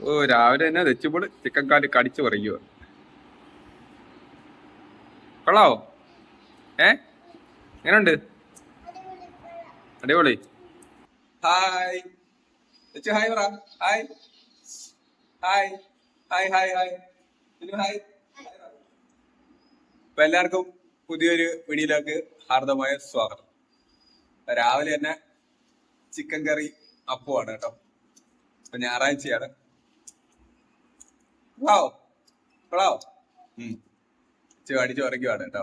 ഓ രാവിലെ തന്നെ തെച്ചുമ്പോൾ ചിക്കൻ കാല് കടിച്ചു പറിക്കുക. കൊള്ളാവോ? ഏ എങ്ങനെയുണ്ട്? അടിപൊളി. ഹായ് തെച്ചു, ഹായ് പറ. Hi hi hi hi hi hi. അപ്പൊ എല്ലാവർക്കും പുതിയൊരു വീഡിയോയിലേക്ക് ഹാർദമായ സ്വാഗതം. രാവിലെ തന്നെ ചിക്കൻ കറി അപ്പമാണ് കേട്ടോ. ഇപ്പൊ ഞായറാഴ്ചയാണ്. കൊള്ളാവോ? കൊള്ളാവോ? അടിച്ചു പറിക്കുവാണ് കേട്ടോ.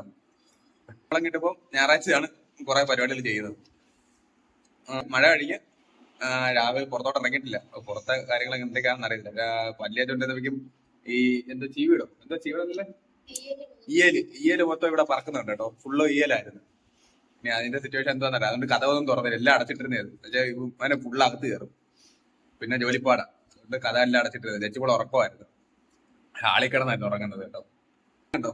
വെള്ളം കിട്ടുമ്പോൾ ഞായറാഴ്ചയാണ് കുറെ പരിപാടികൾ ചെയ്യുന്നത്. മഴ കഴിഞ്ഞ് രാവിലെ പുറത്തോട്ട് ഇറങ്ങിയിട്ടില്ല. പുറത്തെ കാര്യങ്ങൾ എന്തൊക്കെയാണെന്ന് അറിയില്ല. പല്ലിയാച്ചോണ്ടിരിക്കും ഈ എന്തോ ചീവിടല്ലേ ഈയല് മൊത്തം ഇവിടെ പറക്കുന്നുണ്ട് കേട്ടോ. ഫുള്ള് ഈയലായിരുന്നു. ഇനി അതിന്റെ സിറ്റുവേഷൻ എന്താണെന്നറിയാം. അതുകൊണ്ട് കഥകൊന്നും തുറന്നില്ല, എല്ലാം അടച്ചിട്ടിരുന്നത്. അവനെ ഫുള്ള് അകത്ത് കയറും. പിന്നെ ജോലിപ്പാടാ, അതുകൊണ്ട് കഥ എല്ലാം അടച്ചിട്ടിരുന്നത്. ചേച്ചിപ്പോൾ ഉറക്കമായിരുന്നു, ഹാളിൽ കിടന്നായിരുന്നു ഉറങ്ങുന്നത് കേട്ടോ. കണ്ടോ,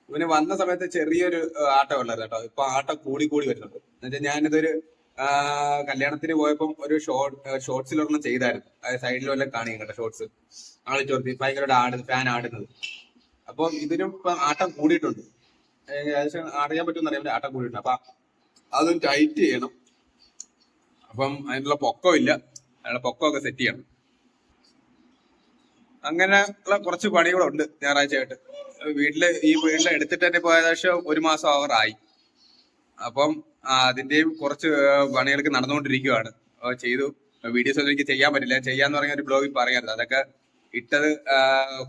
ഇവന് വന്ന സമയത്ത് ചെറിയൊരു ആട്ടം ഉള്ളത് കേട്ടോ. ഇപ്പൊ ആട്ടം കൂടി വരുന്നുണ്ട്. എന്നുവെച്ചാൽ ഞാനിതൊരു കല്യാണത്തിന് പോയപ്പം ഒരു ഷോർട്സിലൊരെണ്ണം ചെയ്തായിരുന്നു. അതായത് സൈഡിൽ വല്ലതും കാണിക്കും കേട്ടോ. ഷോർട്സ് ആള് ചോർത്തി ഭയങ്കര ഫാൻ ആടുന്നത്. അപ്പം ഇതിനും ഇപ്പൊ ആട്ടം കൂടിയിട്ടുണ്ട്. ഏകദേശം അറിയാൻ പറ്റുമെന്ന് അറിയാൻ ആട്ടം കൂടിയിട്ടുണ്ട്. അപ്പൊ അതും ടൈറ്റ് ചെയ്യണം. അപ്പം അതിനുള്ള പൊക്കമില്ല, അതിനുള്ള പൊക്കമൊക്കെ സെറ്റ് ചെയ്യണം. അങ്ങനെയുള്ള കുറച്ച് പണികളുണ്ട് ഞായറാഴ്ചയായിട്ട്. ഈ വീട്ടിൽ എടുത്തിട്ട് തന്നെ ഇപ്പൊ ഏകദേശം 1 മാസം ആവറായി. അപ്പം അതിന്റെയും കുറച്ച് പണികൾക്ക് നടന്നുകൊണ്ടിരിക്കുകയാണ്. ചെയ്തു. വീഡിയോസ് ഒന്നും എനിക്ക് ചെയ്യാൻ പറ്റില്ല. ചെയ്യാന്ന് പറഞ്ഞ ഒരു ബ്ലോഗിൽ പറയാറുണ്ട്. അതൊക്കെ ഇട്ടത്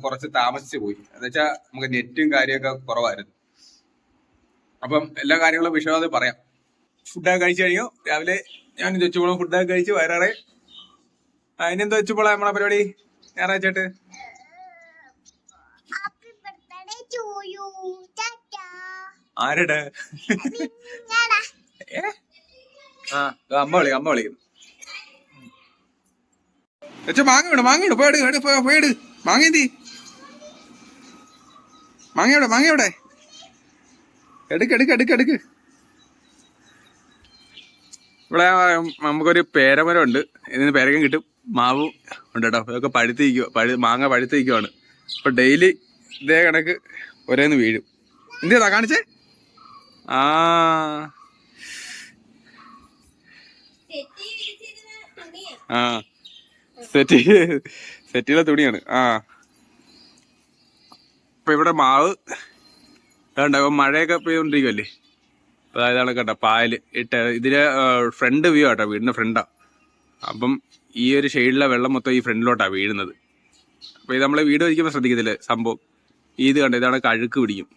കുറച്ച് താമസിച്ചു പോയി. എന്നുവെച്ചാൽ നമുക്ക് നെറ്റും കാര്യമൊക്കെ കുറവായിരുന്നു. അപ്പം എല്ലാ കാര്യങ്ങളും വിശദമായി പറയാം. ഫുഡൊക്കെ കഴിച്ചു കഴിഞ്ഞു. രാവിലെ ഞാൻ വെച്ചുപോളും ഫുഡൊക്കെ കഴിച്ച് വയറേ. അതിനെന്താ വെച്ചുപോളാ നമ്മളെ പരിപാടി ഞായറാഴ്ചയായിട്ട്? ആരുടെ? അമ്മ വിളിക്കുന്നു. മാങ്ങ പോയിട്. മാങ്ങ മാങ്ങയോടെ എടുക്ക്. ഇവിടെ നമുക്കൊരു പേരമരം ഉണ്ട്. ഇതിന് പേരക്കം കിട്ടും. മാവും ഉണ്ട് കേട്ടോ. ഇതൊക്കെ മാങ്ങ പഴുത്തിരിക്കുവാണ്. അപ്പൊ ഡെയിലി ഇതേ കണക്ക് ഒരേന്ന് വീഴും. എന്തിനാ കാണിച്ചേ? സെറ്റിലെ തുണിയാണ്. ഇപ്പൊ ഇവിടെ മാവ് ഉണ്ടാവും. മഴയൊക്കെ പെയ്തോണ്ടിരിക്കുവല്ലേ. അതായതാണ് കേട്ടോ പായല് ഇതില് ഫ്രണ്ട് വ്യൂ ആട്ടോ, വീടിന്റെ ഫ്രണ്ടാ. അപ്പം ഈ ഒരു ഷെയ്ഡിലെ വെള്ളം മൊത്തം ഈ ഫ്രണ്ടിലോട്ടാ വീഴുന്നത്. അപ്പൊ ഇത് നമ്മളെ വീട് വയ്ക്കുമ്പോൾ ശ്രദ്ധിക്കത്തില്ലേ സംഭവം. ഇത് കണ്ടോ, ഇതാണ് അഴുക്ക് പിടിക്കും.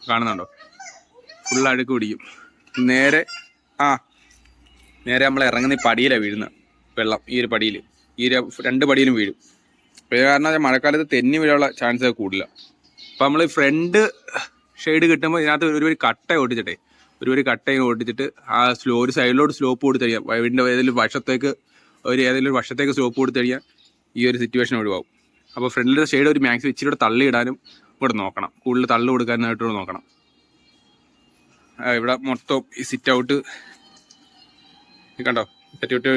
കാണുന്നുണ്ടോ? ഫുൾ അഴുക്ക് പിടിക്കും. നേരെ നമ്മൾ ഇറങ്ങുന്ന ഈ പടിയിലാണ് വീഴുന്നത് വെള്ളം. ഈ ഒരു പടിയിൽ, ഈ 2 പടിയിലും വീഴും. ഇത് കാരണം മഴക്കാലത്ത് തെന്നി വീഴാനുള്ള ചാൻസ് ഒക്കെ കൂടില്ല. അപ്പം നമ്മൾ ഫ്രണ്ട് ഷെയ്ഡ് കിട്ടുമ്പോൾ ഇതിനകത്ത് ഒരു കട്ട ഓടിച്ചിട്ടേ ഒരു കട്ടയും ഓടിച്ചിട്ട് ഒരു സൈഡിലോട്ട് സ്ലോപ്പ് കൊടുത്തു കഴിഞ്ഞാൽ, വീടിൻ്റെ ഏതെങ്കിലും വശത്തേക്ക് സ്ലോപ്പ് കൊടുത്തു കഴിഞ്ഞാൽ ഈ ഒരു സിറ്റുവേഷൻ ഒഴിവാകും. അപ്പോൾ ഫ്രണ്ടിലെ ഷെയ്ഡ് ഒരു മാക്സിമം ഇച്ചിരി തള്ളി ഇടാനും കൂടെ നോക്കണം. കൂടുതൽ തള്ളു കൊടുക്കാനായിട്ട് നോക്കണം. ഇവിടെ മൊത്തം ഈ സിറ്റ് ഔട്ട് കണ്ടോ,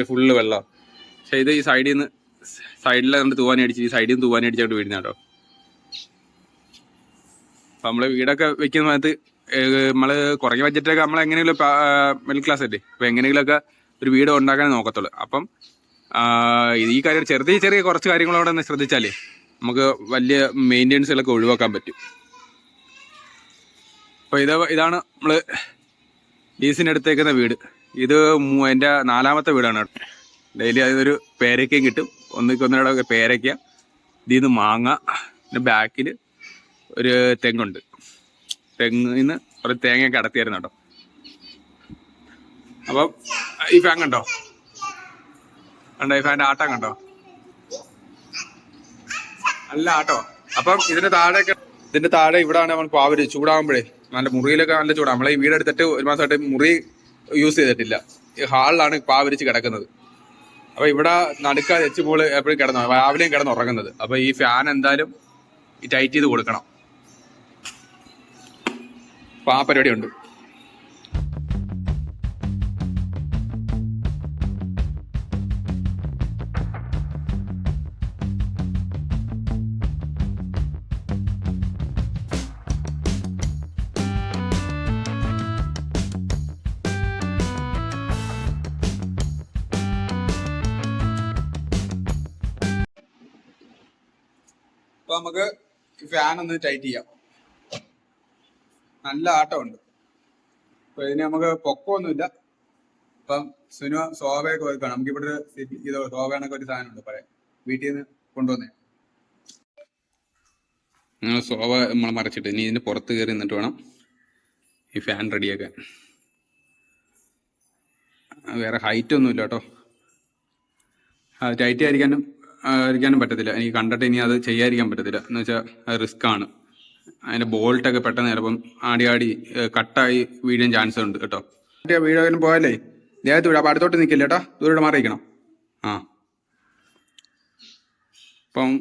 ഫുള്ള് വെള്ളം. പക്ഷേ ഇത് ഈ സൈഡിലെ നമ്മൾ തൂവാനടിച്ച് ഈ സൈഡിൽ നിന്ന് തൂവാനടിച്ചായിട്ട് വീഴുന്ന കേട്ടോ. അപ്പം നമ്മൾ വീടൊക്കെ വെക്കുന്ന സമയത്ത് നമ്മൾ കുറഞ്ഞ ബഡ്ജറ്റൊക്കെ നമ്മൾ എങ്ങനെയെങ്കിലും മിഡിൽ ക്ലാസ് അല്ലേ, അപ്പോൾ എങ്ങനെയെങ്കിലുമൊക്കെ ഒരു വീട് ഉണ്ടാക്കാൻ നോക്കത്തുള്ളൂ. അപ്പം ഈ കാര്യം ചെറിയ കുറച്ച് കാര്യങ്ങളോടെ ഒന്ന് ശ്രദ്ധിച്ചാലേ നമുക്ക് വലിയ മെയിൻ്റെനൻസുകളൊക്കെ ഒഴിവാക്കാൻ പറ്റും. അപ്പോൾ ഇതാണ് നമ്മൾ ലീസിന് എടുത്തേക്കുന്ന വീട്. ഇത് എൻ്റെ 4ാമത്തെ വീടാണ്. ഡെയിലി അതൊരു പേരയ്ക്കയും കിട്ടും. ഒന്നിക്കൊന്നിടെ പേരയ്ക്ക, ഇതിൽ നിന്ന് മാങ്ങ, പിന്നെ ബാക്കിൽ ഒരു തെങ്ങുണ്ട്. തെങ്ങിൽ നിന്ന് കുറച്ച് തേങ്ങയൊക്കെ അടത്തിയായിരുന്നു കേട്ടോ. അപ്പം ഈ ഫാൻ കണ്ടോ, ഈ ഫാൻ്റെ ആട്ടം കണ്ടോ, നല്ല ആട്ടോ. അപ്പം ഇതിന്റെ താഴെ ഇവിടെയാണ് നമ്മൾ പാവര് ചൂടാകുമ്പോഴേ നല്ല മുറിയിലൊക്കെ നല്ല ചൂടാണ്. നമ്മളെ ഈ വീടെടുത്തിട്ട് 1 മാസമായിട്ട് മുറി യൂസ് ചെയ്തിട്ടില്ല. ഈ ഹാളിലാണ് പാവരിച്ച് കിടക്കുന്നത്. അപ്പൊ ഇവിടെ നടുക്ക വെച്ചുമ്പോൾ എപ്പോഴും രാവിലെയും കിടന്നുറങ്ങുന്നത്. അപ്പൊ ഈ ഫാൻ എന്തായാലും ടൈറ്റ് ചെയ്ത് കൊടുക്കണം. അപ്പൊ ആ പരിപാടി ഉണ്ട്. നമുക്ക് ഫാൻ ഒന്ന് ടൈറ്റ് ചെയ്യാം. നല്ല ആട്ടമുണ്ട്. അപ്പൊ ഇതിന് നമുക്ക് പൊക്കമൊന്നുമില്ല. അപ്പം സുനു സോഫയൊക്കെ വെക്കണം. നമുക്കിവിടെ ഇത് സോഫയാണൊക്കെ ഒരു സാധനം ഉണ്ട് പഴയ വീട്ടിൽ നിന്ന് കൊണ്ടുവന്നേ. സോഫ നമ്മൾ മറച്ചിട്ട് ഇനി ഇതിന് പുറത്ത് കയറി നിന്നിട്ട് വേണം ഈ ഫാൻ റെഡിയാക്കാൻ. വേറെ ഹൈറ്റ് ഒന്നും ഇല്ല കേട്ടോ. ടൈറ്റ് ആയിരിക്കാനും പറ്റത്തില്ല. എനിക്ക് കണ്ടിട്ട് ഇനി അത് ചെയ്യാതിരിക്കാൻ പറ്റത്തില്ല. എന്ന് വെച്ചാൽ അത് റിസ്ക് ആണ്. അതിന്റെ ബോൾട്ടൊക്കെ പെട്ടെന്ന് ചിലപ്പം ആടി കട്ടായി വീഴാൻ ചാൻസ് ഉണ്ട് കേട്ടോ. വീഴാനും പോയാലേ ദേഹത്ത് വീഴാം. അപ്പം അടുത്തോട്ട് നിൽക്കില്ല കേട്ടോ, ദൂരോട്ട് മാറിയിരിക്കണം. അപ്പം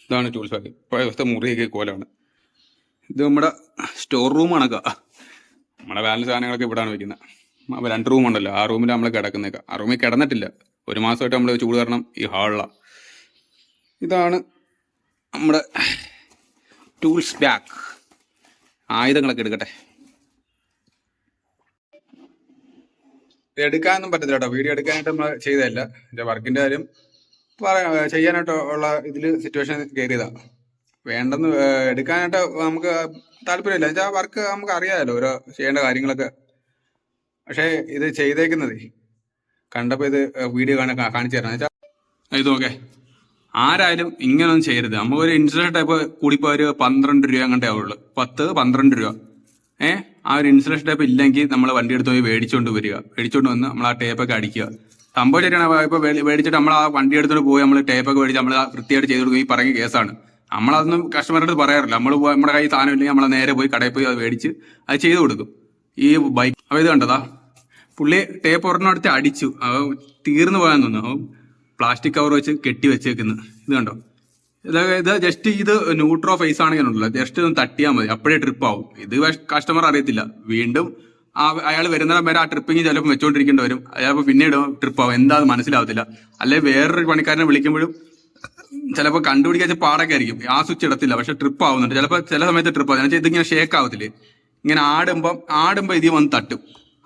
ഇതാണ് ടൂൾസ് ബാഗ്. ഇപ്പോഴത്തെ മുറിയൊക്കെ കോലാണ്. ഇത് നമ്മുടെ സ്റ്റോർ റൂം കണക്കാ. നമ്മുടെ ബാലൻസ് സാധനങ്ങളൊക്കെ ഇവിടെയാണ് വെക്കുന്നത്. അപ്പോൾ 2 റൂമുണ്ടല്ലോ, ആ റൂമിൽ നമ്മൾ കിടക്കുന്നേക്കാം. ആ റൂമിൽ കിടന്നിട്ടില്ല, 1 മാസമായിട്ട് നമ്മൾ ചൂട് കാരണം ഈ ഹാളിലാണ്. ഇതാണ് നമ്മുടെ ടൂൾസ് ബാഗ്. ആയുധങ്ങളൊക്കെ എടുക്കട്ടെ. എടുക്കാനൊന്നും പറ്റത്തില്ല കേട്ടോ, വീഡിയോ എടുക്കാനായിട്ട് നമ്മൾ ചെയ്തതല്ല. വർക്കിൻ്റെ കാര്യം ചെയ്യാനായിട്ട് ഉള്ള ഇതിൽ സിറ്റുവേഷൻ കയറിയതാ. വേണ്ടെന്ന് എടുക്കാനായിട്ട് നമുക്ക് താല്പര്യമില്ല. എന്നുവെച്ചാൽ വർക്ക് നമുക്ക് അറിയാമല്ലോ, ഓരോ ചെയ്യേണ്ട കാര്യങ്ങളൊക്കെ. പക്ഷേ ഇത് ചെയ്തേക്കുന്നത് കണ്ടപ്പോൾ ഇത് വീഡിയോ കാണിച്ചു തരാന്ന് വെച്ചാൽ ഇത് നോക്കേ. ആരായാലും ഇങ്ങനൊന്നും ചെയ്യരുത്. നമുക്കൊരു ഇൻസുലേഷൻ ടൈപ്പ് കൂടിപ്പോൾ ഒരു 12 രൂപ അങ്ങോട്ടേ ആവുള്ളൂ. 10-12 രൂപ. ആ ഒരു ഇൻസുലേഷൻ ടൈപ്പ് ഇല്ലെങ്കിൽ നമ്മൾ വണ്ടി എടുത്ത് പോയി മേടിച്ചുകൊണ്ട് വന്ന് നമ്മൾ ആ ടേപ്പൊക്കെ അടിക്കുക. സംഭവം ശരിയാണ്. ഇപ്പോൾ മേടിച്ചിട്ട് നമ്മൾ ആ വണ്ടി എടുത്തോണ്ട് പോയി നമ്മൾ ടേപ്പൊക്കെ മേടിച്ച് നമ്മൾ വൃത്തിയായിട്ട് ചെയ്ത് കൊടുക്കുക. ഈ പറയുന്ന കേസാണ്. നമ്മളതൊന്നും കസ്റ്റമറുടെ അടുത്ത് പറയാറില്ല. നമ്മുടെ കയ്യിൽ സാധനം ഇല്ലെങ്കിൽ നമ്മൾ നേരെ പോയി കടയിൽ പോയി അത് മേടിച്ച് അത് ചെയ്ത് കൊടുക്കും. ഈ ബൈക്ക് അപ്പോൾ ഇത് കണ്ടതാ, പുള്ളി ടേപ്പ് ഒരെണ്ണം എടുത്ത് അടിച്ചു. തീർന്നു പോകാൻ തോന്നുന്നു. പ്ലാസ്റ്റിക് കവർ വെച്ച് കെട്ടി വെച്ചേക്കുന്നു. ഇത് കണ്ടോ, ഇത് ജസ്റ്റ് ഇത് ന്യൂട്രോ ഫേസ് ആണെങ്കിലുണ്ടല്ലോ, ജസ്റ്റ് ഒന്ന് തട്ടിയാൽ മതി, അപ്പോഴേ ട്രിപ്പ് ആവും. ഇത് കസ്റ്റമർ അറിയത്തില്ല. വീണ്ടും അയാൾ വരുന്നിടം വരെ ആ ട്രിപ്പിങ് ചിലപ്പോൾ വെച്ചോണ്ടിരിക്കേണ്ടി വരും. ചിലപ്പോൾ പിന്നീട് ട്രിപ്പ് ആവും, എന്താ മനസ്സിലാവത്തില്ല. അല്ലെ വേറൊരു പണിക്കാരനെ വിളിക്കുമ്പോഴും ചിലപ്പോൾ കണ്ടുപിടിക്കാൻ പാടൊക്കെ ആയിരിക്കും. ആ സ്വിച്ച് ഇടത്തില്ല, പക്ഷെ ട്രിപ്പ് ആവുന്നുണ്ട്. ചിലപ്പോൾ ചില സമയത്ത് ട്രിപ്പ് ആവും. എന്നുവെച്ചാൽ ഇതിങ്ങനെ ഷേക്ക് ആവത്തില്ലേ, ഇങ്ങനെ ആടുമ്പോൾ ഇതിൽ വന്ന് തട്ടും.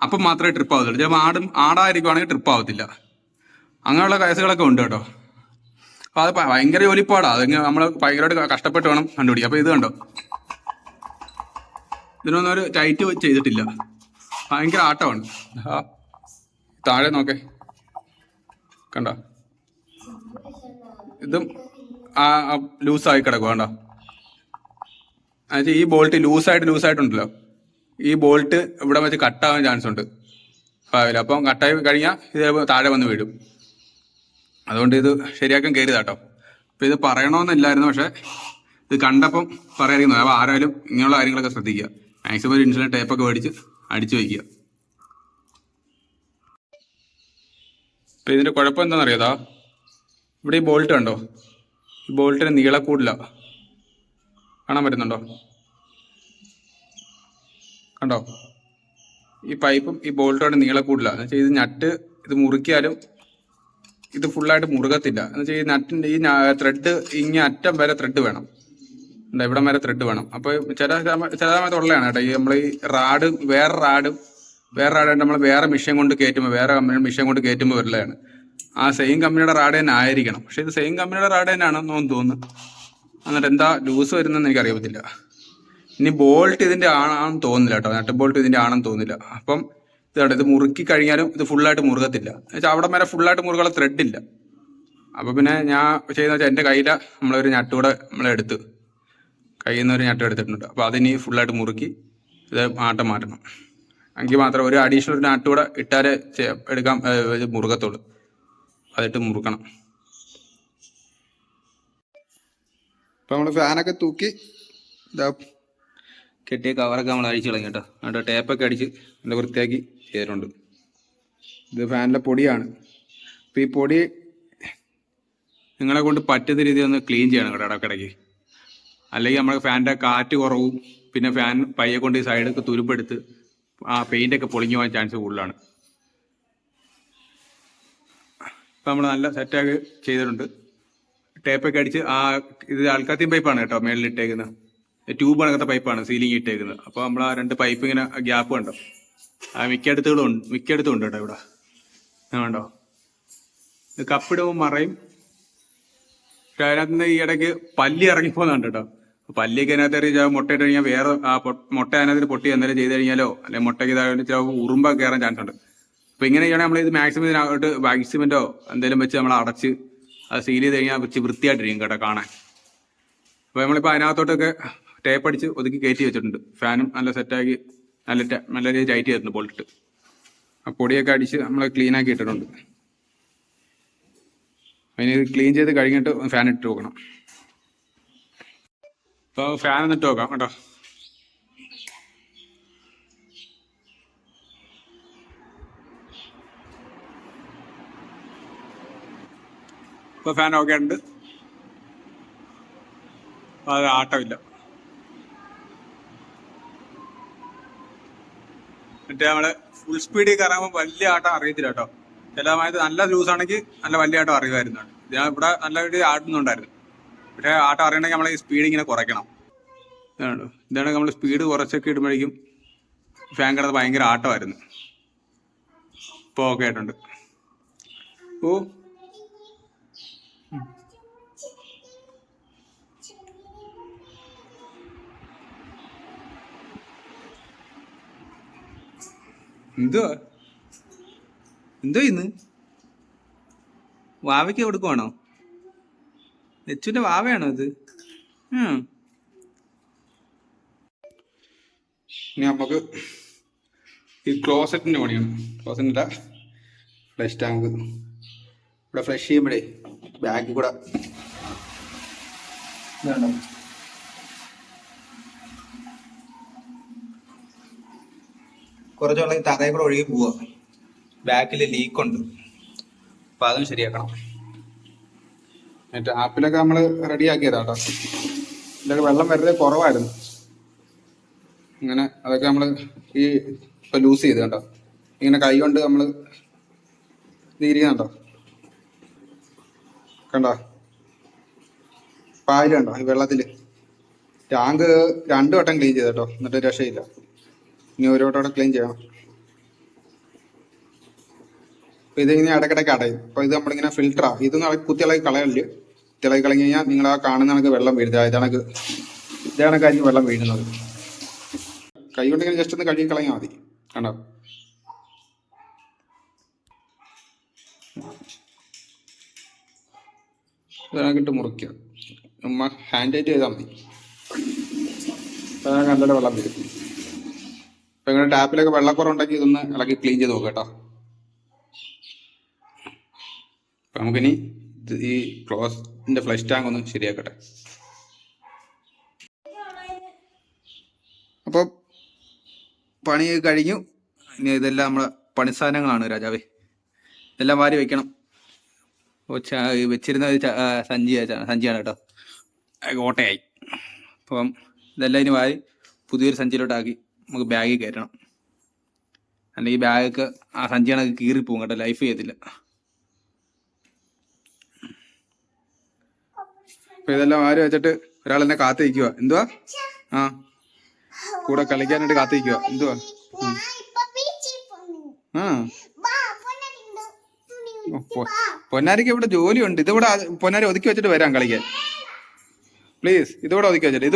അപ്പം മാത്രമേ ട്രിപ്പ് ആവത്തുള്ളൂ. ചിലപ്പോൾ ആടായിരിക്കുവാണെങ്കിൽ ട്രിപ്പ് ആവത്തില്ല. അങ്ങനെയുള്ള കേസുകളൊക്കെ ഉണ്ട് കേട്ടോ. അപ്പോൾ അത് ഭയങ്കര ജോലിപ്പാടാ. അതിങ്ങനെ നമ്മൾ ഭയങ്കരമായിട്ട് കഷ്ടപ്പെട്ട് വേണം കണ്ടുപിടിക്കുക. അപ്പോൾ ഇത് കണ്ടോ, ഇതിനൊന്നും ഒരു ടൈറ്റ് ചെയ്തിട്ടില്ല, ഭയങ്കര ആട്ടമാണ്. താഴെ നോക്കേ, കണ്ടോ, ഇതും ലൂസായി കിടക്കും. കണ്ടോ, എന്നുവെച്ചാൽ ഈ ബോൾട്ട് ലൂസായിട്ടുണ്ടല്ലോ, ഈ ബോൾട്ട് ഇവിടെ വെച്ച് കട്ടാവാൻ ചാൻസ് ഉണ്ട് ഭാവിയിൽ. അപ്പം കട്ടായി കഴിഞ്ഞാൽ ഇത് താഴെ വന്ന് വീഴും. അതുകൊണ്ട് ഇത് ശരിയാക്കാൻ കയറിയതാട്ടോ. അപ്പം ഇത് പറയണമെന്നില്ലായിരുന്നു, പക്ഷെ ഇത് കണ്ടപ്പം പറയാതിരിക്കുന്നു. അപ്പോൾ ആരായാലും ഇങ്ങനെയുള്ള കാര്യങ്ങളൊക്കെ ശ്രദ്ധിക്കുക. മാക്സിമം ഒരു ഇൻസുലേഷൻ ടേപ്പൊക്കെ മേടിച്ച് അടിച്ചു വയ്ക്കുക. അപ്പം ഇതിൻ്റെ കുഴപ്പം എന്താണെന്നറിയാതാ, ഇവിടെ ഈ ബോൾട്ട് കണ്ടോ, ഈ ബോൾട്ടിന് നീളക്കൂടില്ല. കാണാൻ പറ്റുന്നുണ്ടോ, കണ്ടോ, ഈ പൈപ്പും ഈ ബോൾട്ടോടെ നീളക്കൂടില്ല. എന്ന് വെച്ചാൽ ഇത് നട്ട് ഇത് മുറിക്കാലും ഇത് ഫുള്ളായിട്ട് മുറുകത്തില്ല. എന്ന് വെച്ചാൽ ഈ നട്ടിൻ്റെ ഈ ത്രെഡ് ഇങ്ങനെ അറ്റം വരെ ത്രെഡ് വേണം, ഇവിടം വരെ ത്രെഡ് വേണം. അപ്പോൾ ചില സമയത്ത് ഉള്ളതാണ് കേട്ടോ. ഈ നമ്മൾ ഈ വേറെ റാഡ് നമ്മൾ വേറെ മിഷൻ കൊണ്ട് കയറ്റുമ്പോൾ, വേറെ കമ്പനിയുടെ മിഷൻ കൊണ്ട് കയറ്റുമ്പോൾ വരലാണ്. ആ സെയിം കമ്പനിയുടെ റാഡ് തന്നെ ആയിരിക്കണം. പക്ഷെ ഇത് സെയിം കമ്പനിയുടെ റാഡ് തന്നെയാണെന്ന് തോന്നുന്നു. എന്നിട്ട് എന്താ ലൂസ് വരുന്നതെന്ന് എനിക്കറിയത്തില്ല. ഇനി ബോൾട്ട് ഇതിൻ്റെ ആണെന്ന് തോന്നുന്നില്ല കേട്ടോ, നട്ട് ബോൾട്ട് ഇതിൻ്റെ ആണെന്ന് തോന്നുന്നില്ല. അപ്പം ഇതാണ്, ഇത് മുറുക്കി കഴിഞ്ഞാലും ഇത് ഫുള്ളായിട്ട് മുറുകത്തില്ല. എന്നുവെച്ചാൽ അവിടെ വരെ ഫുള്ളായിട്ട് മുറുകുള്ള ത്രെഡ് ഇല്ല. അപ്പോൾ പിന്നെ ഞാൻ ചെയ്യുന്ന വെച്ചാൽ എൻ്റെ കയ്യിൽ നമ്മളൊരു നട്ടുകൂടെ നമ്മളെടുത്ത് കയ്യിൽ നിന്ന് ഒരു നട്ട് എടുത്തിട്ടുണ്ട്. അപ്പോൾ അതിനി ഫുള്ളായിട്ട് മുറുക്കി ഇത് മാറ്റണം. എങ്കിൽ മാത്രം ഒരു അഡീഷണൽ ഒരു നട്ടുകൂടെ ഇട്ടാലേ എടുക്കാൻ മുറുകത്തുള്ളൂ. അതിട്ട് മുറുക്കണം. അപ്പോൾ നമ്മൾ ഫാനൊക്കെ തൂക്കി ഇതാ കെട്ടിയ കവറൊക്കെ നമ്മൾ അഴിച്ചു കളഞ്ഞു കേട്ടോ. എന്നിട്ട് ടേപ്പൊക്കെ അടിച്ച് നല്ല വൃത്തിയാക്കി ചെയ്തിട്ടുണ്ട്. ഇത് ഫാനിലെ പൊടിയാണ്. അപ്പോൾ ഈ പൊടി നിങ്ങളെ കൊണ്ട് പറ്റുന്ന രീതിയിൽ ഒന്ന് ക്ലീൻ ചെയ്യണം കേട്ടോ ഇടയ്ക്കിടയ്ക്ക്. അല്ലെങ്കിൽ നമ്മുടെ ഫാനിൻ്റെ കാറ്റ് കുറവും, പിന്നെ ഫാൻ പയ്യെ കൊണ്ട് ഈ സൈഡൊക്കെ തുരുമ്പെടുത്ത് ആ പെയിൻ്റൊക്കെ പൊളിഞ്ഞു പോകാൻ ചാൻസ് കൂടുതലാണ്. ഇപ്പം നമ്മൾ നല്ല സെറ്റാക്കി ചെയ്തിട്ടുണ്ട്. ടേപ്പൊക്കെ അടിച്ച് ഇത് ആൾക്കാത്തിയും പൈപ്പാണ് കേട്ടോ മേളിൽ ഇട്ടേക്കുന്നത്. ട്യൂബ് കണക്കത്തെ പൈപ്പാണ് സീലിംഗ് ഇട്ടേക്കുന്നത്. അപ്പോൾ നമ്മൾ ആ 2 പൈപ്പ് ഇങ്ങനെ ഗ്യാപ്പ് കണ്ടോ, മിക്കയിടത്തും ഉണ്ട് കേട്ടോ. ഇവിടെ കണ്ടോ, ഇത് കപ്പിടുമ്പോൾ മറയും, പക്ഷെ അതിനകത്ത് നിന്ന് ഈ ഇടയ്ക്ക് പല്ലി ഇറങ്ങിപ്പോകുന്നുണ്ട് കേട്ടോ. പല്ലിയൊക്കെ അതിനകത്ത് എറിയ മുട്ടയിട്ട് കഴിഞ്ഞാൽ വേറെ മുട്ട അതിനകത്ത് പൊട്ടി എന്തെങ്കിലും ചെയ്ത് കഴിഞ്ഞാലോ അല്ലെങ്കിൽ മുട്ടയ്ക്ക് ഇതായിട്ട് ഉറുമ്പൊക്കെ കയറാൻ ചാൻസ് ഉണ്ട്. അപ്പൊ ഇങ്ങനെ ചെയ്യണമെങ്കിൽ നമ്മൾ ഇത് മാക്സിമം ഇതിനകത്ത് വാക്സിമെന്റോ എന്തെങ്കിലും വെച്ച് നമ്മൾ അടച്ച് അത് സീൽ ചെയ്ത് കഴിഞ്ഞാൽ വെച്ച് വൃത്തിയായിട്ടിരിക്കും കേട്ടോ കാണാൻ. അപ്പൊ നമ്മളിപ്പോ അതിനകത്തോട്ടൊക്കെ ടേപ്പ് അടിച്ച് ഒതുക്കി കയറ്റി വെച്ചിട്ടുണ്ട്. ഫാനും നല്ല സെറ്റാക്കി നല്ല രീതിയിൽ ടൈറ്റ് ചെയ്തിട്ടുണ്ട് ബോൾട്ടിട്ട്. ആ പൊടിയൊക്കെ അടിച്ച് നമ്മൾ ക്ലീൻ ആക്കി ഇട്ടിട്ടുണ്ട്. അതിന് ക്ലീൻ ചെയ്ത് കഴിഞ്ഞിട്ട് ഫാൻ ഇട്ട് നോക്കണം. അപ്പോൾ ഫാൻ എന്നിട്ട് നോക്കാം കേട്ടോ. ഇപ്പോൾ ഫാൻ ഓക്കെ ഉണ്ട്. അത് ആട്ടമില്ല. മറ്റേ നമ്മള് ഫുൾ സ്പീഡിൽ കയറാകുമ്പോൾ വലിയ ആട്ടം അറിയത്തില്ല കേട്ടോ. ചില സമയത്ത് നല്ല ജ്യൂസ് ആണെങ്കിൽ നല്ല വലിയ ആട്ടം അറിയുമായിരുന്നു. ഞാൻ ഇവിടെ നല്ല രീതിയിൽ ആട്ടുന്നുണ്ടായിരുന്നു. പക്ഷേ ആട്ടം അറിയണമെങ്കിൽ നമ്മൾ ഈ സ്പീഡ് ഇങ്ങനെ കുറയ്ക്കണം. ഇതാണ് നമ്മൾ സ്പീഡ് കുറച്ചൊക്കെ ഇടുമ്പോഴേക്കും ഫാൻ കിടന്ന് ഭയങ്കര ആട്ടമായിരുന്നു. ഇപ്പോൾ ഓക്കെ ആയിട്ടുണ്ട്. ഓ എന്തുവാ ഇന്ന് വാവയ്ക്ക് കൊടുക്കുവാണോ? നെച്ചുവിന്റെ വാവയാണോ ഇത്? ഇനി നമുക്ക് ഈ ക്ലോസറ്റിന്റെ പണിയാണ്. ക്ലോസറ്റിന്റെ ഫ്ലഷ് ടാങ്ക് ഇവിടെ ഫ്ലഷ് ചെയ്യുമ്പോഴേ ബാക്കിൽ കൂടെ കുറച്ച് വെള്ളം തറയിൽ കൂടെ ഒഴുകി പോവാ. ബാക്കിൽ ലീക്കുണ്ട്. അപ്പൊ അതും ശരിയാക്കണം. മറ്റേ ആപ്പിലൊക്കെ നമ്മൾ റെഡിയാക്കിയതാ കേട്ടോ. ഇതിലൊക്കെ വെള്ളം വെറുതെ കുറവായിരുന്നു. ഇങ്ങനെ അതൊക്കെ നമ്മൾ ഈ ഇപ്പൊ ലൂസ് ചെയ്ത് കണ്ടോ. ഇങ്ങനെ കൈ കൊണ്ട് നമ്മൾ ഇരിക്കുന്നുണ്ടോ കണ്ടോ. പായൽ കണ്ടോ ഈ വെള്ളത്തില്. ടാങ്ക് 2 വട്ടം ക്ലീൻ ചെയ്ത് കേട്ടോ. എന്നിട്ട് രക്ഷയില്ല. ഇനി ഒരു വട്ടം ക്ലീൻ ചെയ്യണം. അപ്പൊ ഇതിങ്ങനെ ഇടയ്ക്കിടയ്ക്ക് അടയും. അപ്പൊ ഇത് നമ്മളിങ്ങനെ ഫിൽറ്ററാ. ഇത് കുത്തിളക്കി കളയല്. കുത്തിളക്കി കളഞ്ഞു കഴിഞ്ഞാൽ നിങ്ങൾ ആ കാണുന്ന കണക്ക് വെള്ളം വീഴുന്നത്. ഇതാണക്കായിരിക്കും വെള്ളം വീഴുന്നത്. കൈ കൊണ്ട് ഇങ്ങനെ ജസ്റ്റ് ഒന്ന് കഴുകി കളഞ്ഞാൽ മതി. കണ്ടോ ഇതാക്കിട്ട് മുറിക്കുക. നമ്മ ഹാൻഡ് ടൈറ്റ് ചെയ്താൽ മതി. അതാണ് നല്ല വെള്ളം വരും. അപ്പൊ ഇങ്ങനെ ടാപ്പിലൊക്കെ വെള്ളക്കുറവുണ്ടെങ്കിൽ ഇതൊന്ന് ഇളക്കി ക്ലീൻ ചെയ്ത് നോക്കുക കേട്ടോ. അപ്പൊ നമുക്കിനി ഈ ക്ലോസിന്റെ ഫ്ലഷ് ടാങ്ക് ഒന്ന് ശരിയാക്കട്ടെ. അപ്പോൾ പണി കഴിഞ്ഞു. ഇനി ഇതെല്ലാം നമ്മളെ പണി സാധനങ്ങളാണ് രാജാവേ. ഇതെല്ലാം വാരി വെക്കണം. വെച്ചിരുന്ന ഒരു സഞ്ചിയാണ് കേട്ടോ. ഓട്ടയായി. അപ്പം ഇതെല്ലാം ഇനി വാരി പുതിയൊരു സഞ്ചിയിലോട്ടാക്കി നമുക്ക് ബാഗിൽ കയറ്റണം. അല്ലെങ്കിൽ ബാഗൊക്കെ ആ സഞ്ചിയാണൊക്കെ കീറിപ്പോവും കേട്ടോ. ലൈഫ് ചെയ്യത്തില്ല. അപ്പൊ ഇതെല്ലാം വാരി വെച്ചിട്ട് ഒരാൾ എന്നെ കാത്തു നിൽക്കുക. എന്തുവാ? ആ കൂടെ കളിക്കാനായിട്ട് കാത്തു നിൽക്കുക. എന്തുവാ? ആ പൊന്നാരിക്ക് ഇവിടെ ജോലിയുണ്ട്. ഇതിവിടെ പൊന്നാരി ഒതുക്കി വെച്ചിട്ട് വരാം കളിക്കാൻ. പ്ലീസ് ഇതിവിടെ ഒതുക്കി വെച്ചിട്ട്